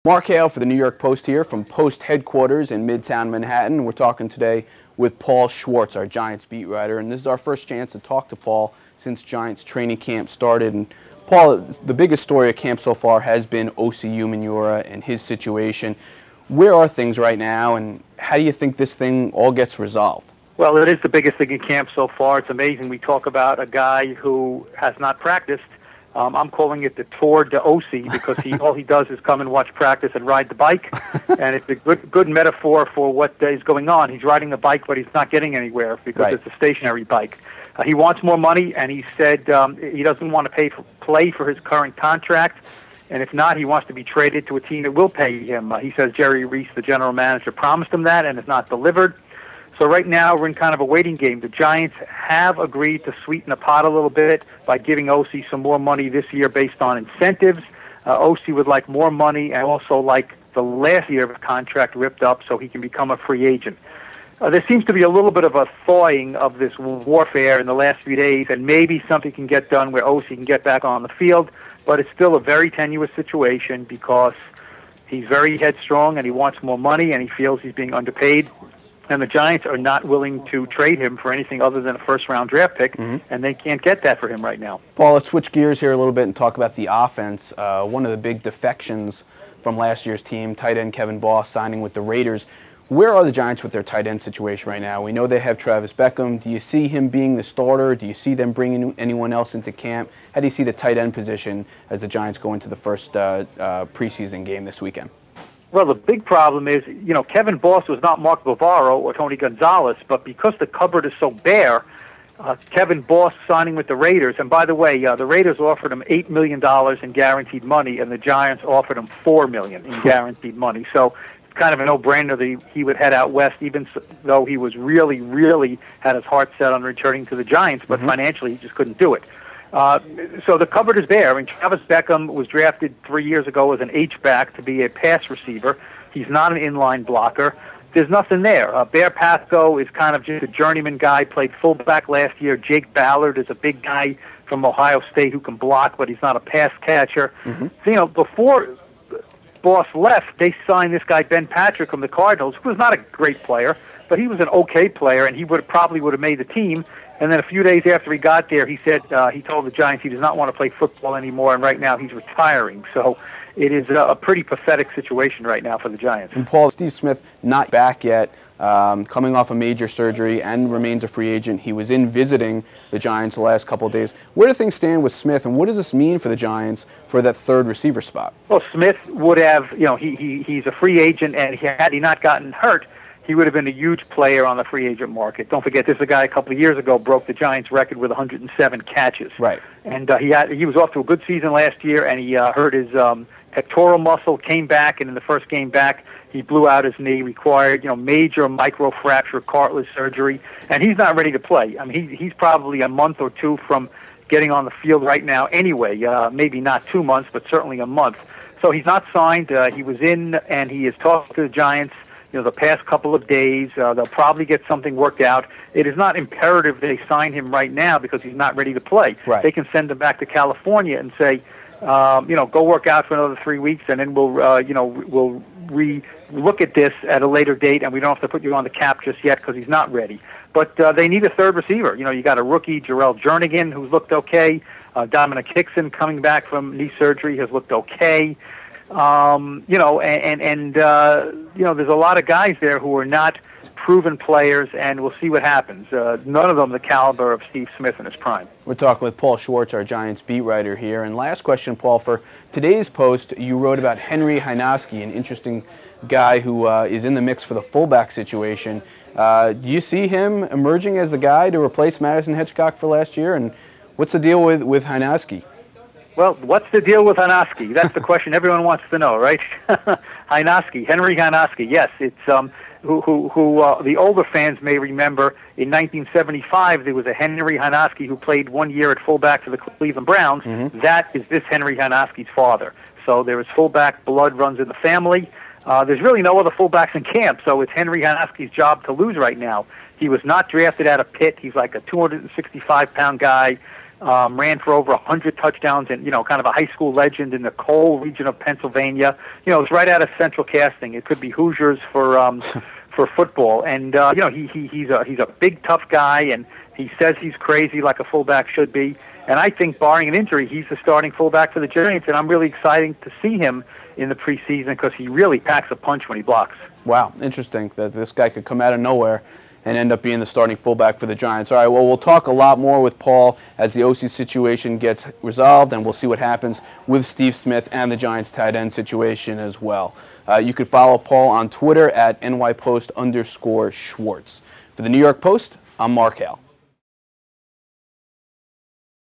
Mark Hale for the New York Post here from Post headquarters in Midtown Manhattan. We're talking today with Paul Schwartz, our Giants beat writer, and this is our first chance to talk to Paul since Giants training camp started. And Paul, the biggest story of camp so far has been Osi Umenyiora and his situation. Where are things right now, and how do you think this thing all gets resolved? Well, it is the biggest thing in camp so far. It's amazing. We talk about a guy who has not practiced. I'm calling it the Tour de Osi because all he does is come and watch practice and ride the bike, and it's a good metaphor for what is going on. He's riding the bike, but he's not getting anywhere because It's a stationary bike. He wants more money, and he said he doesn't want to play for his current contract, and if not, he wants to be traded to a team that will pay him. He says Jerry Reese, the general manager, promised him that and has not delivered. So right now we're in kind of a waiting game. The Giants have agreed to sweeten the pot a little bit by giving Osi some more money this year based on incentives. Osi would like more money and also like the last year of his contract ripped up so he can become a free agent. There seems to be a little bit of a thawing of this warfare in the last few days, and maybe something can get done where Osi can get back on the field, but it's still a very tenuous situation because he's very headstrong and he wants more money and he feels he's being underpaid. And the Giants are not willing to trade him for anything other than a first-round draft pick, and they can't get that for him right now. Paul, let's switch gears here a little bit and talk about the offense. One of the big defections from last year's team, tight end Kevin Boss signing with the Raiders. Where are the Giants with their tight end situation right now? We know they have Travis Beckham. Do you see him being the starter? Do you see them bringing anyone else into camp? How do you see the tight end position as the Giants go into the first preseason game this weekend? Well, the big problem is, Kevin Boss was not Mark Bavaro or Tony Gonzalez, but because the cupboard is so bare, Kevin Boss signing with the Raiders, and by the way, the Raiders offered him $8 million in guaranteed money, and the Giants offered him $4 million in guaranteed money. So it's kind of a no-brainer that he would head out west, even though he was really had his heart set on returning to the Giants, but financially he just couldn't do it. So the cupboard is bare. I mean, Travis Beckham was drafted 3 years ago as an H-back to be a pass receiver. He's not an inline blocker. There's nothing there. Bear Pasco is kind of just a journeyman guy, played fullback last year. Jake Ballard is a big guy from Ohio State who can block, but he's not a pass catcher. So, before Boss left, they signed this guy, Ben Patrick, from the Cardinals, who was not a great player, but he was an okay player, and he probably would have made the team. And then a few days after he got there, he said he told the Giants he does not want to play football anymore, and right now he's retiring. So it is a pretty pathetic situation right now for the Giants. And Paul, Steve Smith not back yet, coming off a major surgery and remains a free agent. He was in visiting the Giants the last couple of days. Where do things stand with Smith, and what does this mean for the Giants for that third receiver spot? Well, Smith would have, he's a free agent, and had he not gotten hurt, he would have been a huge player on the free agent market. Don't forget, this is a guy a couple of years ago broke the Giants' record with 107 catches. Right. And he was off to a good season last year, and he hurt his pectoral muscle, came back, and in the first game back, he blew out his knee, required major microfracture cartilage surgery, and he's not ready to play. I mean, he's probably a month or two from getting on the field right now anyway, maybe not 2 months, but certainly a month. So he's not signed. He was in, and he has talked to the Giants the past couple of days. They'll probably get something worked out. It is not imperative they sign him right now because he's not ready to play. Right. They can send him back to California and say, go work out for another 3 weeks, and then we'll look at this at a later date, and we don't have to put you on the cap just yet because he's not ready. But they need a third receiver. You got a rookie, Jarrell Jernigan, who's looked okay. Dominic Hickson, coming back from knee surgery, has looked okay. There's a lot of guys there who are not proven players, and we'll see what happens. None of them the caliber of Steve Smith in his prime. We're talking with Paul Schwartz, our Giants beat writer here. And last question, Paul, for today's post, you wrote about Henry Hynoski, an interesting guy who is in the mix for the fullback situation. Do you see him emerging as the guy to replace Madison Hitchcock for last year? And what's the deal with Hynoski? Well, what's the deal with Hynoski? That's the question everyone wants to know, right? Hynoski, Henry Hynoski. Yes, it's who the older fans may remember. In 1975, there was a Henry Hynoski who played 1 year at fullback for the Cleveland Browns. That is this Henry Hynoski's father. So there is fullback blood runs in the family. There's really no other fullbacks in camp, so it's Henry Hynoski's job to lose right now. He was not drafted out of Pitt. He's like a 265-pound guy. ran for over 100 touchdowns, and kind of a high school legend in the Cole region of Pennsylvania. It's right out of Central Casting. It could be Hoosiers for football, and he's a big tough guy, and he says he's crazy like a fullback should be. And I think, barring an injury, he's the starting fullback for the Giants, and I'm really excited to see him in the preseason because he really packs a punch when he blocks. Wow, interesting that this guy could come out of nowhere and end up being the starting fullback for the Giants. All right, well, we'll talk a lot more with Paul as the OC situation gets resolved, and we'll see what happens with Steve Smith and the Giants tight end situation as well. You can follow Paul on Twitter at NYPost_Schwartz. For the New York Post, I'm Mark Hale.